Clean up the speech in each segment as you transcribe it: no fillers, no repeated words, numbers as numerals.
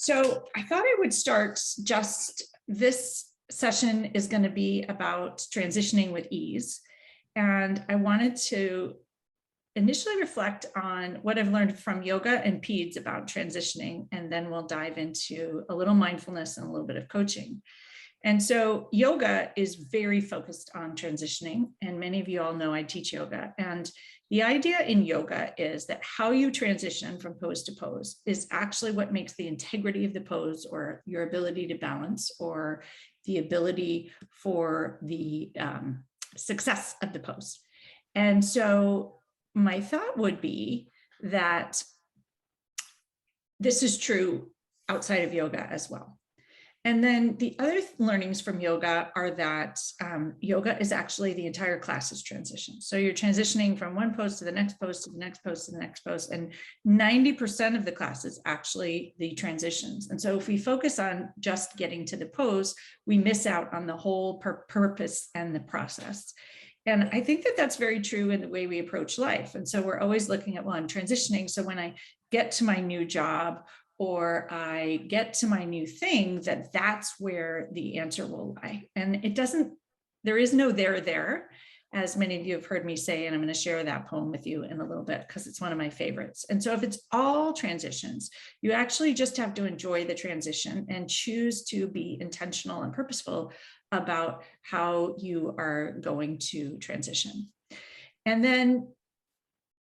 So I thought I would start this session is going to be about transitioning with ease. And I wanted to initially reflect on what I've learned from yoga and peds about transitioning, and then we'll dive into a little mindfulness and a little bit of coaching. And so yoga is very focused on transitioning. And many of you all know I teach yoga. And the idea in yoga is that how you transition from pose to pose is actually what makes the integrity of the pose, or your ability to balance, or the ability for the success of the pose. And so my thought would be that this is true outside of yoga as well. And then the other learnings from yoga are that yoga is actually the entire class's transition. So you're transitioning from one pose to the next pose to the next pose to the next pose, and 90% of the class is actually the transitions. And so if we focus on just getting to the pose, we miss out on the whole purpose and the process. And I think that that's very true in the way we approach life. And so we're always looking at, well, I'm transitioning. So when I get to my new job, or I get to my new thing, that's where the answer will lie. And there is no there, as many of you have heard me say, and I'm going to share that poem with you in a little bit because it's one of my favorites. And so if it's all transitions, you actually just have to enjoy the transition and choose to be intentional and purposeful about how you are going to transition. And then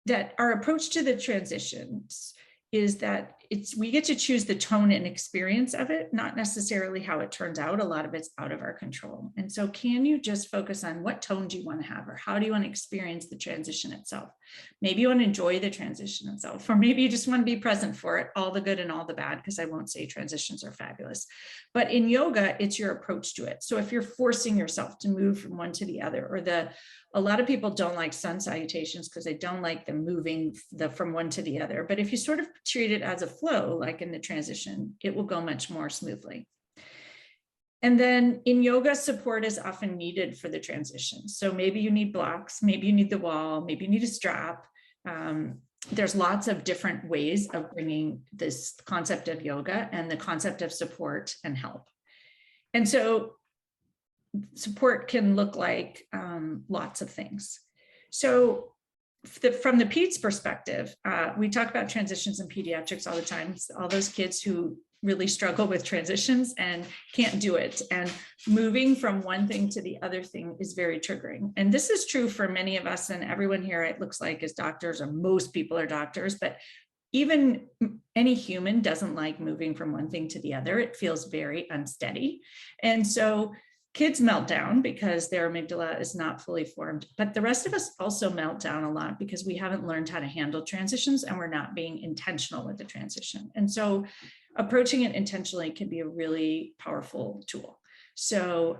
that our approach to the transitions is that we get to choose the tone and experience of it, not necessarily how it turns out. A lot of it's out of our control. And so can you just focus on what tone do you want to have, or how do you want to experience the transition itself? Maybe you want to enjoy the transition itself, or maybe you just want to be present for it, all the good and all the bad, because I won't say transitions are fabulous. But in yoga, it's your approach to it. So if you're forcing yourself to move from one to the other, or a lot of people don't like sun salutations because they don't like them moving from one to the other. But if you sort of treat it as a flow, like in the transition, it will go much more smoothly. And then in yoga, support is often needed for the transition. So maybe you need blocks, maybe you need the wall, maybe you need a strap. There's lots of different ways of bringing this concept of yoga and the concept of support and help. And so support can look like lots of things. So from the peds perspective, we talk about transitions in pediatrics all the time. All those kids who really struggle with transitions and can't do it. And moving from one thing to the other thing is very triggering. And this is true for many of us, and everyone here, it looks like, is doctors, or most people are doctors, but even any human doesn't like moving from one thing to the other. It feels very unsteady. And so kids melt down because their amygdala is not fully formed, but the rest of us also melt down a lot because we haven't learned how to handle transitions, and we're not being intentional with the transition. And so approaching it intentionally can be a really powerful tool. So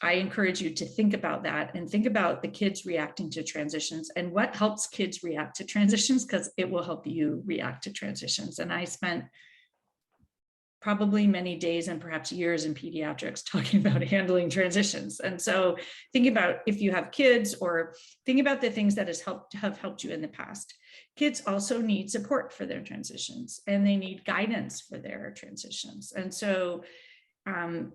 I encourage you to think about that, and think about the kids reacting to transitions and what helps kids react to transitions, because it will help you react to transitions. And I spent probably many days and perhaps years in pediatrics talking about handling transitions. And so think about if you have kids, or think about the things that have helped you in the past. Kids also need support for their transitions, and they need guidance for their transitions. And so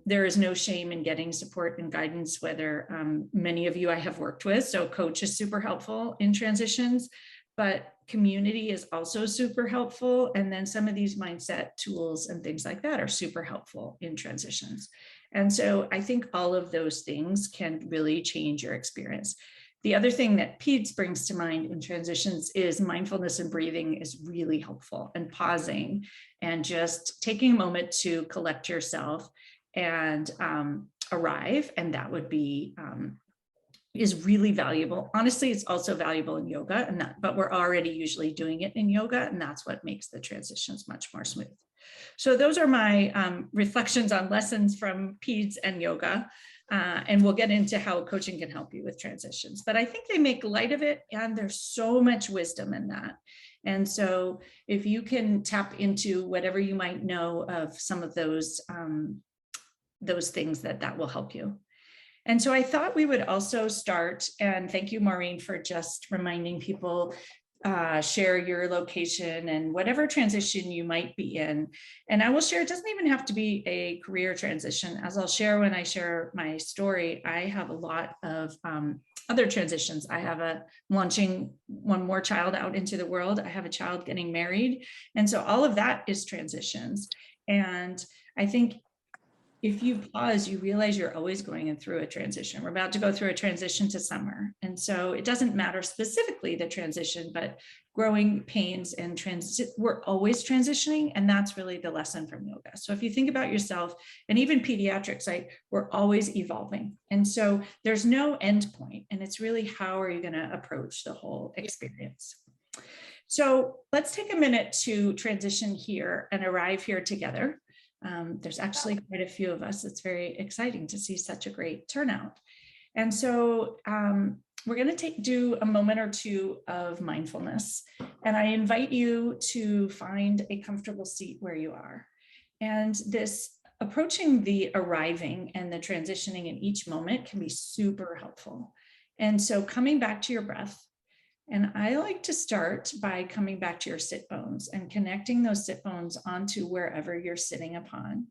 there is no shame in getting support and guidance, whether many of you I have worked with. So coach is super helpful in transitions, but community is also super helpful. And then some of these mindset tools and things like that are super helpful in transitions. And so I think all of those things can really change your experience. The other thing that PEDS brings to mind in transitions is mindfulness and breathing is really helpful, and pausing and just taking a moment to collect yourself and arrive. And that would be is really valuable. Honestly, it's also valuable in yoga, but we're already usually doing it in yoga, and that's what makes the transitions much more smooth. So those are my reflections on lessons from PEDS and yoga, and we'll get into how coaching can help you with transitions. But I think they make light of it, and there's so much wisdom in that. And so if you can tap into whatever you might know of some of those things, that will help you. And so I thought we would also start, and thank you, Maureen, for just reminding people share your location and whatever transition you might be in. And I will share, it doesn't even have to be a career transition. As I'll share when I share my story, I have a lot of other transitions. I have launching one more child out into the world. I have a child getting married. And so all of that is transitions. And I think if you pause, you realize you're always going through a transition. We're about to go through a transition to summer. And so it doesn't matter specifically the transition, but growing pains and we're always transitioning. And that's really the lesson from yoga. So if you think about yourself and even pediatrics, we're always evolving. And so there's no end point. And it's really, how are you going to approach the whole experience? So let's take a minute to transition here and arrive here together. There's actually quite a few of us. It's very exciting to see such a great turnout. And so we're going to do a moment or two of mindfulness. And I invite you to find a comfortable seat where you are. And this approaching the arriving and the transitioning in each moment can be super helpful. And so coming back to your breath. And I like to start by coming back to your sit bones and connecting those sit bones onto wherever you're sitting upon.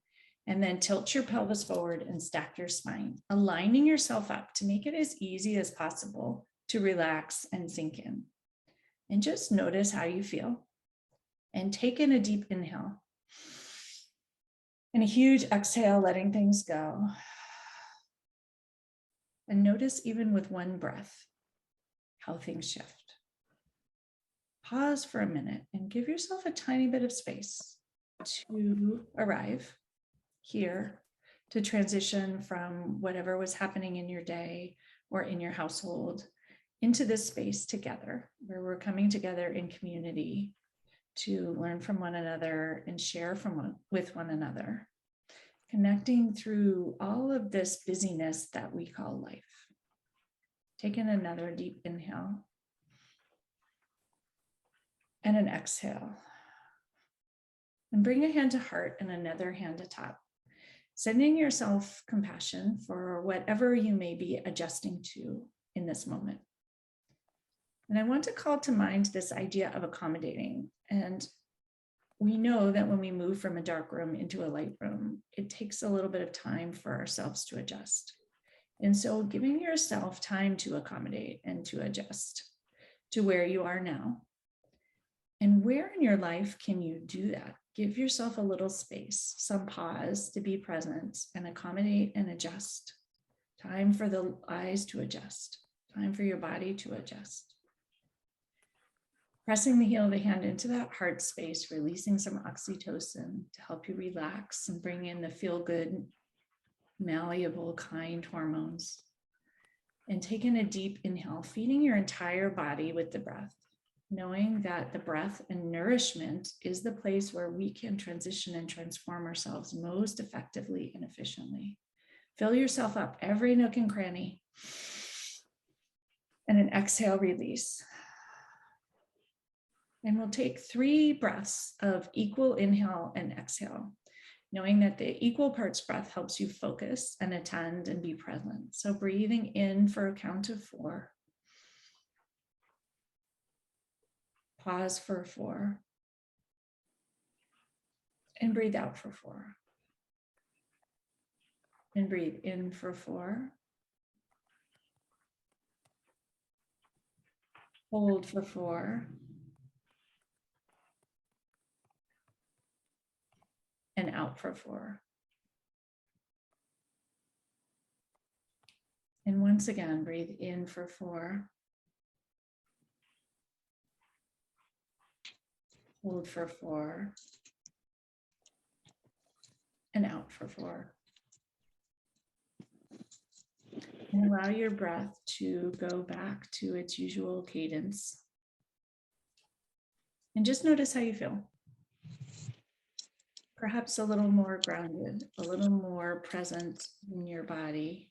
And then tilt your pelvis forward and stack your spine, aligning yourself up to make it as easy as possible to relax and sink in. And just notice how you feel. And take in a deep inhale. And a huge exhale, letting things go. And notice, even with one breath, how things shift. Pause for a minute and give yourself a tiny bit of space to arrive here, to transition from whatever was happening in your day or in your household into this space together, where we're coming together in community to learn from one another and share with one another, connecting through all of this busyness that we call life. Take in another deep inhale. And an exhale. And bring a hand to heart and another hand to top. Sending yourself compassion for whatever you may be adjusting to in this moment. And I want to call to mind this idea of accommodating. And we know that when we move from a dark room into a light room, it takes a little bit of time for ourselves to adjust. And so giving yourself time to accommodate and to adjust to where you are now. And where in your life can you do that? Give yourself a little space, some pause to be present and accommodate and adjust. Time for the eyes to adjust. Time for your body to adjust. Pressing the heel of the hand into that heart space, releasing some oxytocin to help you relax and bring in the feel-good, malleable, kind hormones. And take in a deep inhale, feeding your entire body with the breath. Knowing that the breath and nourishment is the place where we can transition and transform ourselves most effectively and efficiently. Fill yourself up, every nook and cranny. And an exhale, release. And we'll take 3 breaths of equal inhale and exhale, knowing that the equal parts breath helps you focus and attend and be present. So breathing in for a count of 4. Pause for 4. And breathe out for 4. And breathe in for 4. Hold for 4. And out for 4. And once again, breathe in for 4. Hold for 4. And out for 4. And allow your breath to go back to its usual cadence. And just notice how you feel. Perhaps a little more grounded, a little more present in your body.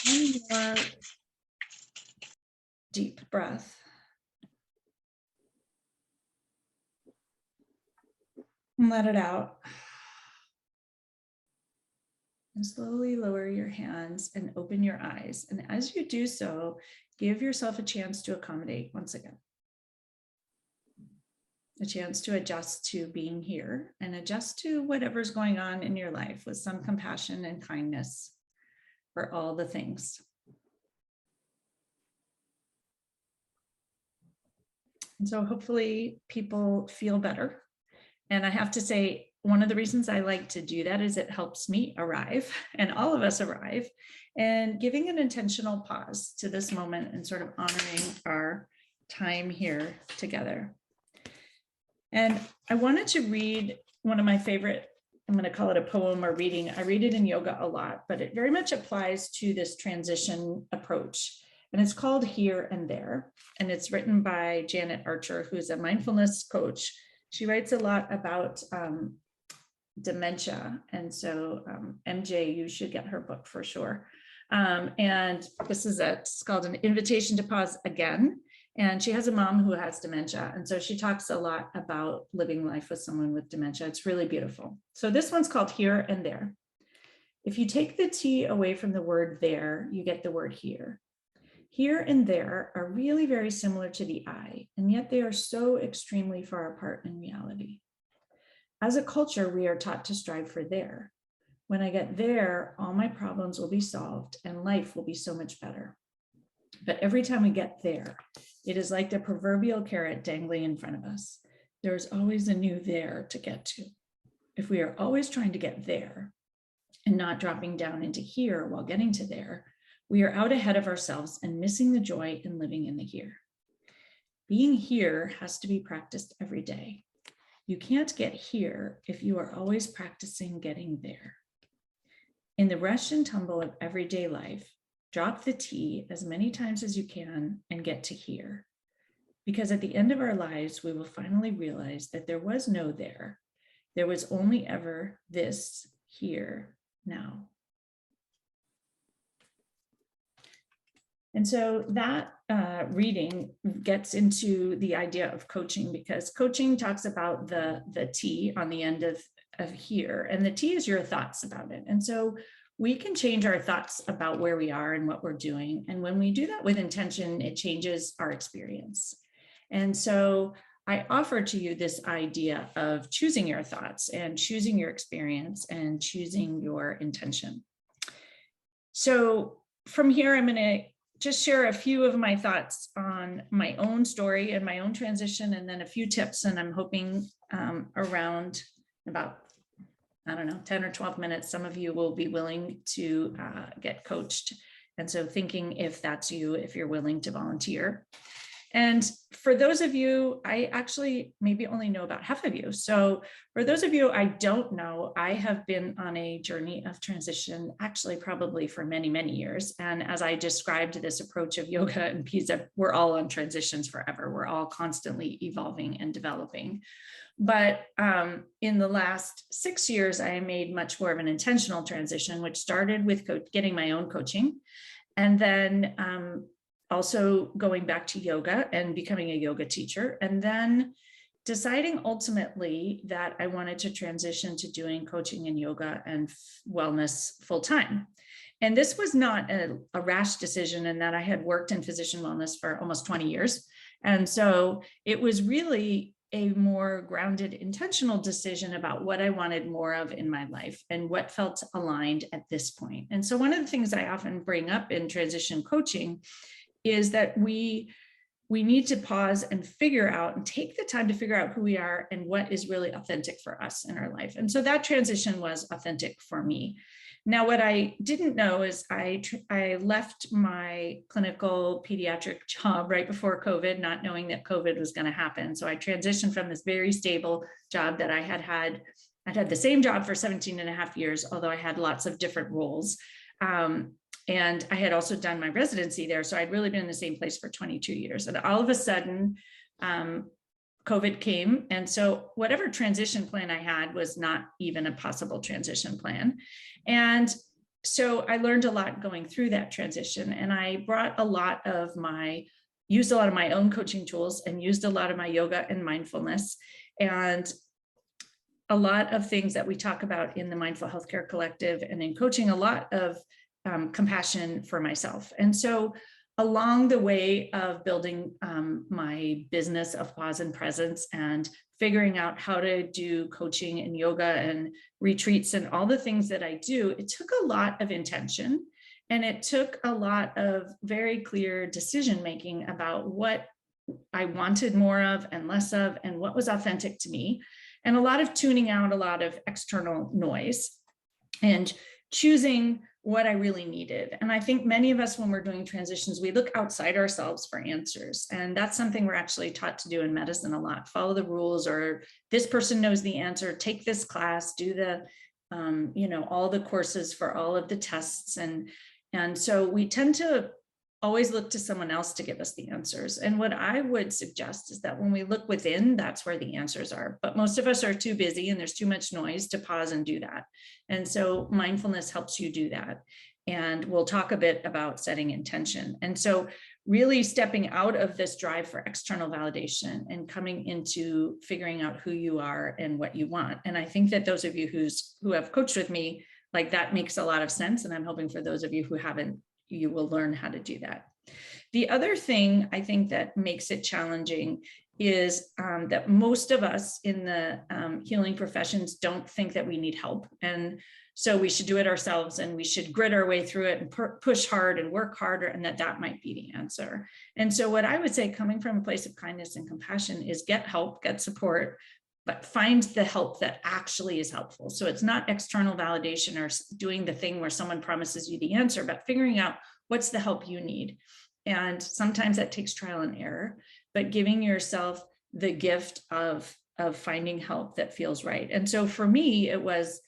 One more deep breath. And let it out. And slowly lower your hands and open your eyes. And as you do so, give yourself a chance to accommodate once again. A chance to adjust to being here and adjust to whatever's going on in your life with some compassion and kindness for all the things. And so hopefully people feel better. And I have to say, one of the reasons I like to do that is it helps me arrive and all of us arrive, and giving an intentional pause to this moment and sort of honoring our time here together. And I wanted to read one of my favorite, I'm going to call it a poem or reading. I read it in yoga a lot, but it very much applies to this transition approach. And it's called Here and There. And it's written by Janet Archer, who's a mindfulness coach. She writes a lot about dementia. And so MJ, you should get her book for sure. And this is it's called An Invitation to Pause Again. And she has a mom who has dementia. And so she talks a lot about living life with someone with dementia. It's really beautiful. So this one's called Here and There. If you take the T away from the word there, you get the word here. Here and there are really very similar to the I, and yet they are so extremely far apart in reality. As a culture, we are taught to strive for there. When I get there, all my problems will be solved and life will be so much better. But every time we get there, it is like the proverbial carrot dangling in front of us. There is always a new there to get to. If we are always trying to get there and not dropping down into here while getting to there, we are out ahead of ourselves and missing the joy in living in the here. Being here has to be practiced every day. You can't get here if you are always practicing getting there. In the rush and tumble of everyday life, drop the T as many times as you can and get to here. Because at the end of our lives, we will finally realize that there was no there. There was only ever this here now. And so that reading gets into the idea of coaching, because coaching talks about the T on the end of here, and the T is your thoughts about it. And so we can change our thoughts about where we are and what we're doing. And when we do that with intention, it changes our experience. And so I offer to you this idea of choosing your thoughts and choosing your experience and choosing your intention. So from here, I'm going to just share a few of my thoughts on my own story and my own transition, and then a few tips. And I'm hoping around about, I don't know, 10 or 12 minutes, some of you will be willing to get coached. And so thinking if that's you, if you're willing to volunteer. And for those of you, I actually maybe only know about half of you. So for those of you I don't know, I have been on a journey of transition, actually probably for many, many years. And as I described this approach of yoga and pizza, we're all on transitions forever. We're all constantly evolving and developing. But in the last 6 years, I made much more of an intentional transition, which started with getting my own coaching. And then also going back to yoga and becoming a yoga teacher, and then deciding ultimately that I wanted to transition to doing coaching and yoga and wellness full time. And this was not a rash decision, in that I had worked in physician wellness for almost 20 years. And so it was really a more grounded, intentional decision about what I wanted more of in my life and what felt aligned at this point. And so one of the things I often bring up in transition coaching is that we need to pause and figure out and take the time to figure out who we are and what is really authentic for us in our life. And so that transition was authentic for me. Now, what I didn't know is I left my clinical pediatric job right before COVID, not knowing that COVID was going to happen. So I transitioned from this very stable job that I'd had the same job for 17 and a half years, although I had lots of different roles. And I had also done my residency there. So I'd really been in the same place for 22 years. And all of a sudden, COVID came. And so whatever transition plan I had was not even a possible transition plan. And so I learned a lot going through that transition. And I brought used a lot of my own coaching tools and used a lot of my yoga and mindfulness. And a lot of things that we talk about in the Mindful Healthcare Collective and in coaching, a lot of compassion for myself. And so along the way of building my business of pause and presence and figuring out how to do coaching and yoga and retreats and all the things that I do, it took a lot of intention, and it took a lot of very clear decision-making about what I wanted more of and less of, and what was authentic to me, and a lot of tuning out a lot of external noise and choosing what I really needed. And I think many of us, when we're doing transitions, we look outside ourselves for answers. And that's something we're actually taught to do in medicine a lot. Follow the rules, or this person knows the answer, take this class, do the, all the courses for all of the tests. And so we tend to always look to someone else to give us the answers. And what I would suggest is that when we look within, that's where the answers are. But most of us are too busy and there's too much noise to pause and do that. And so mindfulness helps you do that. And we'll talk a bit about setting intention. And so really stepping out of this drive for external validation and coming into figuring out who you are and what you want. And I think that those of you who have coached with me, like, that makes a lot of sense. And I'm hoping for those of you who haven't, you will learn how to do that. The other thing I think that makes it challenging is that most of us in the healing professions don't think that we need help. And so we should do it ourselves, and we should grit our way through it and push hard and work harder, and that might be the answer. And so what I would say, coming from a place of kindness and compassion, is get help, get support, but find the help that actually is helpful. So it's not external validation or doing the thing where someone promises you the answer, but figuring out what's the help you need. And sometimes that takes trial and error, but giving yourself the gift of finding help that feels right. And so for me, it was,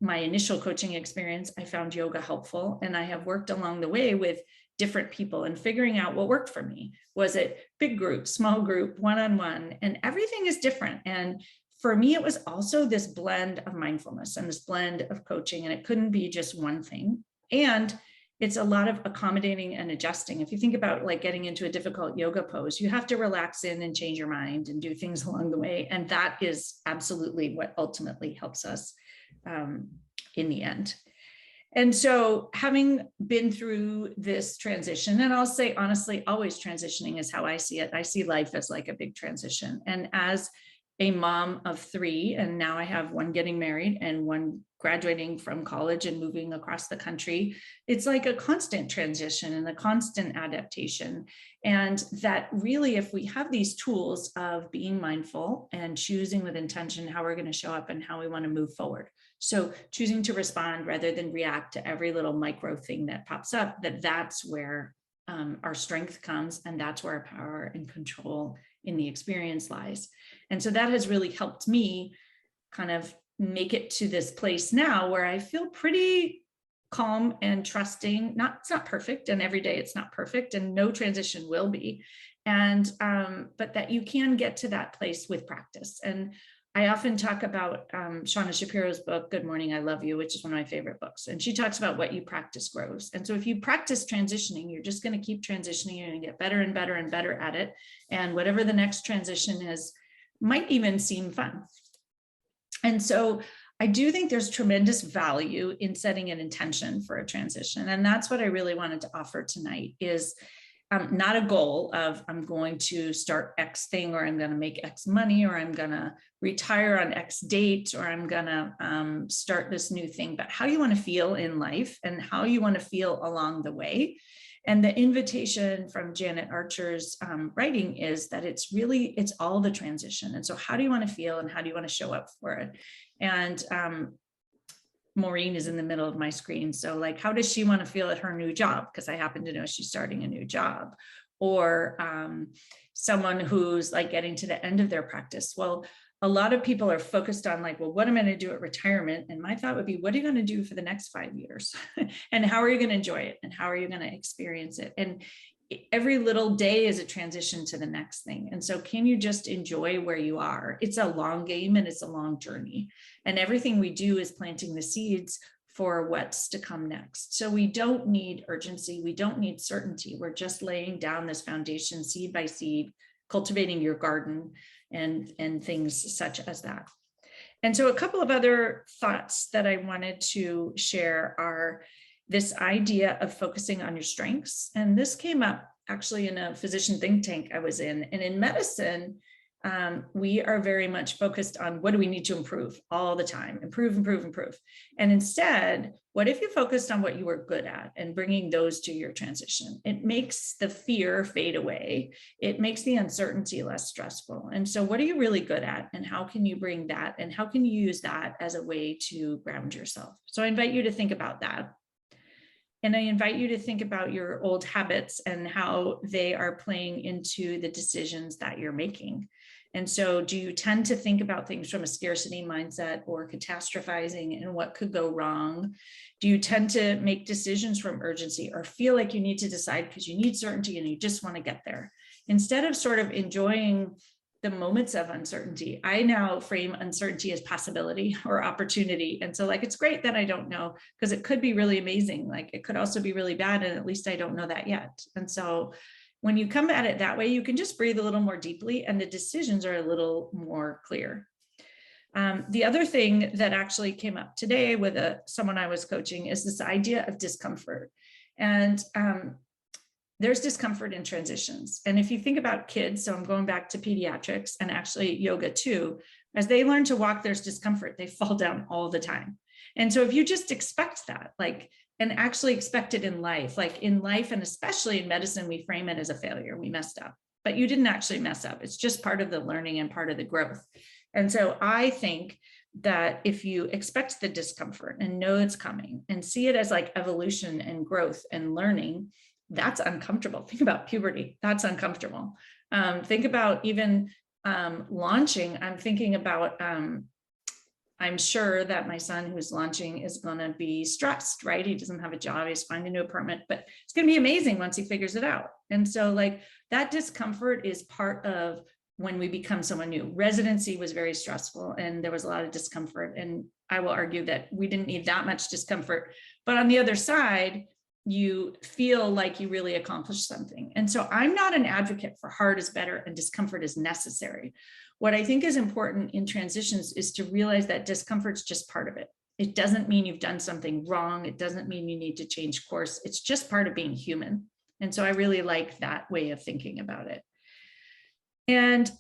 my initial coaching experience, I found yoga helpful, and I have worked along the way with different people and figuring out what worked for me. Was it big group, small group, one-on-one? And everything is different. And for me, it was also this blend of mindfulness and this blend of coaching, and it couldn't be just one thing. And it's a lot of accommodating and adjusting. If you think about like getting into a difficult yoga pose, you have to relax in and change your mind and do things along the way. And that is absolutely what ultimately helps us in the end. And so having been through this transition, and I'll say honestly, always transitioning is how I see it. I see life as like a big transition. And as a mom of 3, and now I have one getting married and one graduating from college and moving across the country, it's like a constant transition and a constant adaptation. And that really, if we have these tools of being mindful and choosing with intention how we're going to show up and how we want to move forward. So choosing to respond rather than react to every little micro thing that pops up, that's where our strength comes, and that's where our power and control in the experience lies. And so that has really helped me kind of make it to this place now where I feel pretty calm and trusting. It's not perfect, and every day it's not perfect, and no transition will be. And but that you can get to that place with practice. And I often talk about Shauna Shapiro's book, Good Morning, I Love You, which is one of my favorite books. And she talks about what you practice grows. And so if you practice transitioning, you're just going to keep transitioning. You're going to get better and better and better at it. And whatever the next transition is, might even seem fun. And so I do think there's tremendous value in setting an intention for a transition. And that's what I really wanted to offer tonight is not a goal of I'm going to start X thing, or I'm going to make X money, or I'm going to retire on X date, or I'm going to start this new thing, but how you want to feel in life and how you want to feel along the way. And the invitation from Janet Archer's writing is that it's all the transition. And so how do you want to feel and how do you want to show up for it? And Maureen is in the middle of my screen. So like, how does she want to feel at her new job? Because I happen to know she's starting a new job. Or someone who's like getting to the end of their practice. Well, a lot of people are focused on like, well, what am I going to do at retirement? And my thought would be, what are you going to do for the next 5 years? And how are you going to enjoy it? And how are you going to experience it? And every little day is a transition to the next thing. And so can you just enjoy where you are? It's a long game and it's a long journey. And everything we do is planting the seeds for what's to come next. So we don't need urgency. We don't need certainty. We're just laying down this foundation seed by seed, cultivating your garden and things such as that. And so a couple of other thoughts that I wanted to share are this idea of focusing on your strengths. And this came up actually in a physician think tank I was in. And in medicine, we are very much focused on what do we need to improve all the time, improve, improve, improve. And instead, what if you focused on what you were good at and bringing those to your transition? It makes the fear fade away. It makes the uncertainty less stressful. And so what are you really good at, and how can you bring that, and how can you use that as a way to ground yourself? So I invite you to think about that. And I invite you to think about your old habits and how they are playing into the decisions that you're making. And so do you tend to think about things from a scarcity mindset or catastrophizing and what could go wrong? Do you tend to make decisions from urgency or feel like you need to decide because you need certainty and you just want to get there? Instead of sort of enjoying the moments of uncertainty, I now frame uncertainty as possibility or opportunity. And so like, it's great that I don't know, because it could be really amazing. Like it could also be really bad. And at least I don't know that yet. And so when you come at it that way, you can just breathe a little more deeply and the decisions are a little more clear. The other thing that actually came up today with someone I was coaching is this idea of discomfort. And there's discomfort in transitions. And if you think about kids, so I'm going back to pediatrics and actually yoga too, as they learn to walk, there's discomfort. They fall down all the time. And so if you just expect that, like, and actually expect it in life, like in life, and especially in medicine, we frame it as a failure. We messed up, but you didn't actually mess up. It's just part of the learning and part of the growth. And so I think that if you expect the discomfort and know it's coming and see it as like evolution and growth and learning, that's uncomfortable. Think about puberty. That's uncomfortable. Think about even launching. I'm thinking about, I'm sure that my son who's launching is going to be stressed, right? He doesn't have a job. He's finding a new apartment, but it's going to be amazing once he figures it out. And so like that discomfort is part of when we become someone new. Residency was very stressful and there was a lot of discomfort. And I will argue that we didn't need that much discomfort. But on the other side, you feel like you really accomplished something. And so I'm not an advocate for hard is better and discomfort is necessary. What I think is important in transitions is to realize that discomfort's just part of it. It doesn't mean you've done something wrong. It doesn't mean you need to change course. It's just part of being human. And so I really like that way of thinking about it. And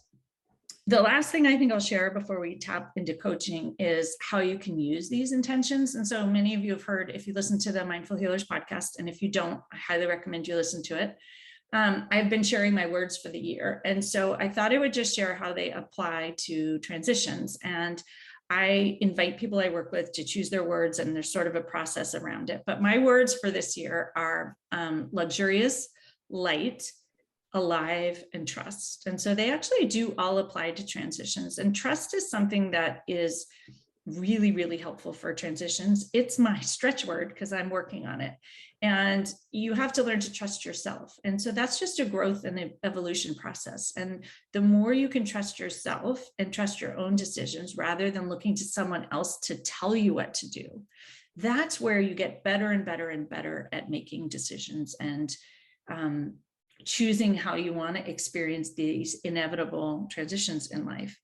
the last thing I think I'll share before we tap into coaching is how you can use these intentions. And so many of you have heard, if you listen to the Mindful Healers podcast, and if you don't, I highly recommend you listen to it. I've been sharing my words for the year. And so I thought I would just share how they apply to transitions. And I invite people I work with to choose their words, and there's sort of a process around it. But my words for this year are luxurious, light, alive, and trust. And so they actually do all apply to transitions. And trust is something that is really, really helpful for transitions. It's my stretch word because I'm working on it. And you have to learn to trust yourself. And so that's just a growth and evolution process. And the more you can trust yourself and trust your own decisions rather than looking to someone else to tell you what to do, that's where you get better and better and better at making decisions and choosing how you want to experience these inevitable transitions in life.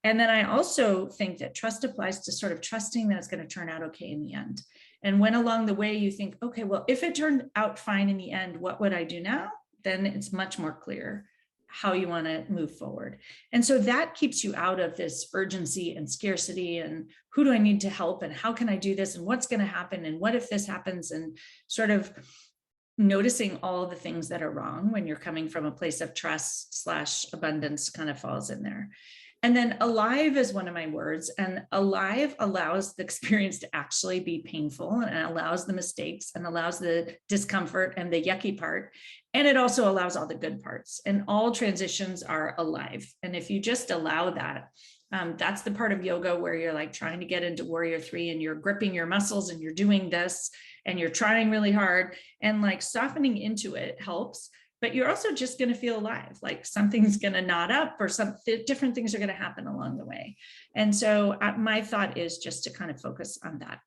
And then I also think that trust applies to sort of trusting that it's going to turn out okay in the end. And when along the way you think, okay, well, if it turned out fine in the end, what would I do now? Then it's much more clear how you want to move forward. And so that keeps you out of this urgency and scarcity and who do I need to help and how can I do this and what's going to happen and what if this happens, and sort of noticing all the things that are wrong when you're coming from a place of trust / abundance kind of falls in there. And then alive is one of my words, and alive allows the experience to actually be painful and allows the mistakes and allows the discomfort and the yucky part. And it also allows all the good parts, and all transitions are alive. And if you just allow that, that's the part of yoga where you're like trying to get into warrior 3 and you're gripping your muscles and you're doing this and you're trying really hard, and like softening into it helps, but you're also just going to feel alive, like something's going to knot up or some different things are going to happen along the way. And so my thought is just to kind of focus on that.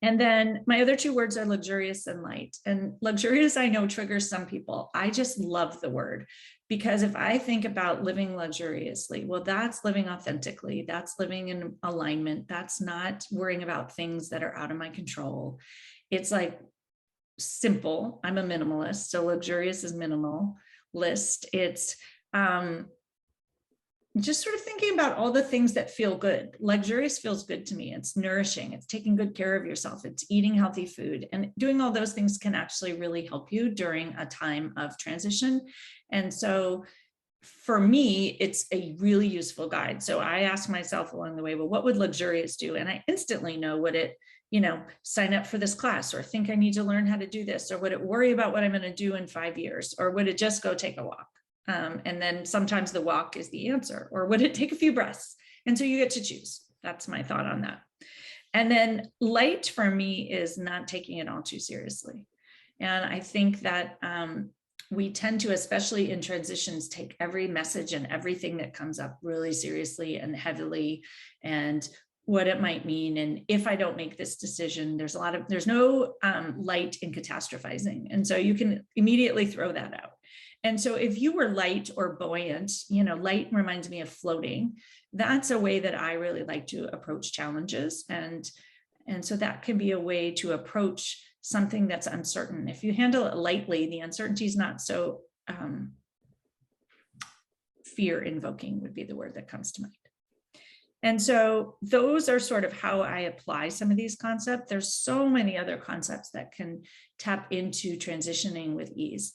And then my other 2 words are luxurious and light. And luxurious, I know, triggers some people. I just love the word Because if I think about living luxuriously, well, that's living authentically, that's living in alignment, that's not worrying about things that are out of my control. It's like simple. I'm a minimalist, so luxurious is minimalist. It's just sort of thinking about all the things that feel good. Luxurious feels good to me. It's nourishing. It's taking good care of yourself. It's eating healthy food, and doing all those things can actually really help you during a time of transition. And so for me, it's a really useful guide. So I ask myself along the way, well, what would luxurious do? And I instantly know, would it, sign up for this class, or think I need to learn how to do this, or would it worry about what I'm going to do in 5 years, or would it just go take a walk? And then sometimes the walk is the answer, or would it take a few breaths? And so you get to choose. That's my thought on that. And then light for me is not taking it all too seriously. And I think that we tend to, especially in transitions, take every message and everything that comes up really seriously and heavily, and what it might mean. And if I don't make this decision, there's no light in catastrophizing. And so you can immediately throw that out. And so if you were light or buoyant, light reminds me of floating. That's a way that I really like to approach challenges. And so that can be a way to approach something that's uncertain. If you handle it lightly, the uncertainty is not so fear invoking would be the word that comes to mind. And so those are sort of how I apply some of these concepts. There's so many other concepts that can tap into transitioning with ease.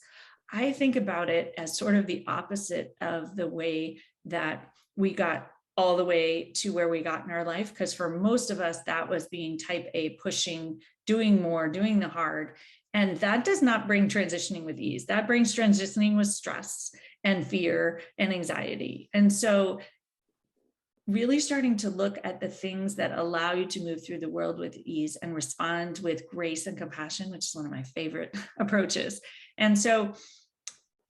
I think about it as sort of the opposite of the way that we got all the way to where we got in our life. Because for most of us, that was being type A, pushing, doing more, doing the hard. And that does not bring transitioning with ease. That brings transitioning with stress and fear and anxiety. And so really starting to look at the things that allow you to move through the world with ease and respond with grace and compassion, which is one of my favorite approaches. And so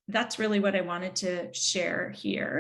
that's really what I wanted to share here.